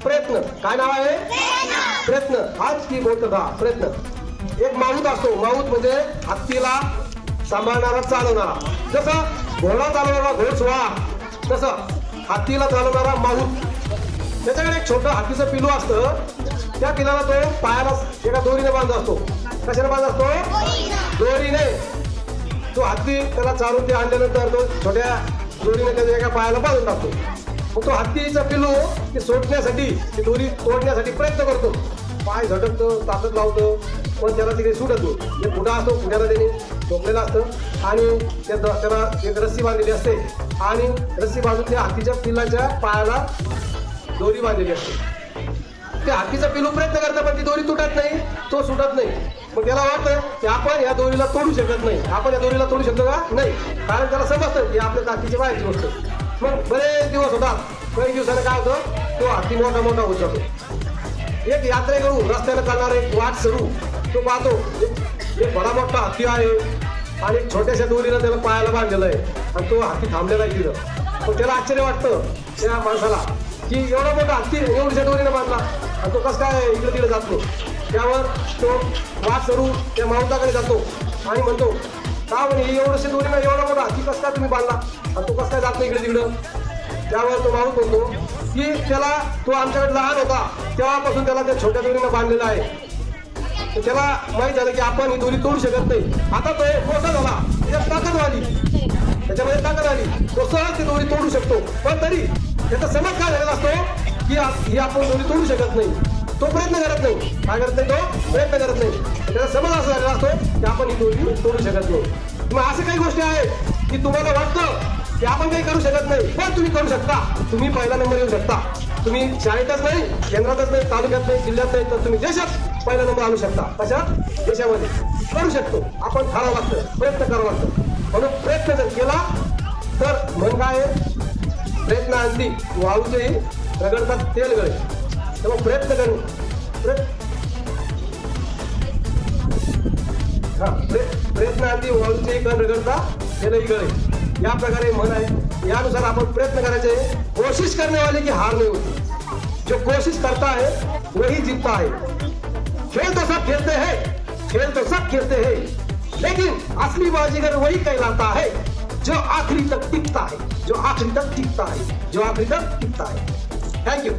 प्रयत्न. काय नाव आहे? प्रयत्न. आज की बोलत होता प्रयत्न. एक माऊत असतो. माऊत म्हणजे हत्तीला सांभाळणारा, चालवणारा. जसं घोडा चालवणारा घोडस्वार, तसं हत्तीला चालवणारा माऊत. त्याच्याकडे एक छोटं हत्तीचं पिलू असतं. त्या पिलाला तो पायाला एका दोरीने बांधला असतो. कशाने बांधला असतो? दोरीने. तो हत्ती त्याला चालून ते आणल्यानंतर तो छोट्या दोरीने त्याच्या एका पायाला बांधून टाकतो. मग तो हत्तीचा पिलू ते सोडण्यासाठी, ती दोरी तोडण्यासाठी प्रयत्न करतो. पाय झटकतो, ताकद लावतो, पण त्याला तिकडे सुटत नाही. जे पुढा असतो, पुढ्याला त्याने झोपलेला असतं आणि त्याला एक रस्सी बांधलेली असते आणि रस्सी बांधून त्या हत्तीच्या पिलाच्या पायाला दोरी बांधलेली असते. ते हत्तीचा पिलू प्रयत्न करतं, पण ती दोरी तुटत नाही, तो सुटत नाही. मग त्याला वाटतं की आपण या दोरीला तोडू शकत नाही. आपण या दोरीला तोडू शकतो का? नाही. कारण त्याला समजतं की आपल्या ताकदीची बाहेरची गोष्ट. मग बरेच दिवस होतात. काही दिवसाने काय होतं, तो हत्ती मोठा होत जातो. एक यात्रेकरू रस्त्याला चालणार एक वाट सरू तो पाहतो. एक बडा मोठा हत्ती आहे आणि एक छोट्याशा दोरीला त्याला पायाला बांधलेलं आहे आणि तो हत्ती थांबलेला आहे तिथं. मग त्याला आश्चर्य वाटतं त्या माणसाला की एवढा मोठा हत्ती एवढ्या दोरीने बांधला आणि तो कसं काय इकडे तिकडे जातो. त्यावर तो वाट सरू त्या माऊताकडे जातो आणि म्हणतो, का म्हणे एवढ्याशा दोरीनं एवढा मोठा हत्ती कसं काय तुम्ही बांधला आणि तो कसं काय जात नाही इकडे तिकडं. त्यावर तो माणूस म्हणतो की त्याला तो आमच्याकडे लहान होता तेव्हापासून त्याला त्या छोट्या दोरीनं बांधलेला आहे. त्याला माहीत झालं की आपण ही दोरी तोडू शकत नाही. आता तो मोठा झाला, त्याच्यात ताकद आली, त्याच्यामध्ये ताकद आली, तो सहज ती दोरी तोडू शकतो. पण तरी त्याचा समज काय झालेला असतो की ही आपण दोरी तोडू शकत नाही. तो प्रयत्न करत नाही. काय करत नाही? तो प्रयत्न करत नाही. त्याचा समज असा झालेला असतो की आपण ही दोरी तोडू शकत नाही. मग अशा काही गोष्टी आहेत की तुम्हाला वाटतं की आपण काही करू शकत नाही, पण तुम्ही करू शकता. तुम्ही पहिला नंबर येऊ शकता. तुम्ही शाळेतच नाही, केंद्रातच नाही, तालुक्यात नाही, जिल्ह्यात नाही, तर तुम्ही देशात पहिला नंबर आणू शकता. कशा? देशामध्ये करू शकतो. आपण ठरावं लागतं, प्रयत्न करावं लागतं. म्हणून प्रयत्न जर केला तर मन काय आहे? प्रयत्न आणती वाळूचेही रगडतात तेल गळे. तेव्हा प्रयत्न करू. प्रयत्न आणती वाळूचेही कण रगडता तेलही गळे. या प्रकारे मन आहे. यानुसार आपण प्रयत्न करायचे. कोशिश करने वाले की हार नहीं होती. जो कोशिश करता है वही जीतता है. खेल तो सब खेलते हैं, खेल तो सब खेलते हैं, लेकिन असली बाजीगर वही कहलाता है जो आखिरी तक टिकता है, जो आखिरी तक टिकता है, जो आखिरी तक टिकता है. Thank you.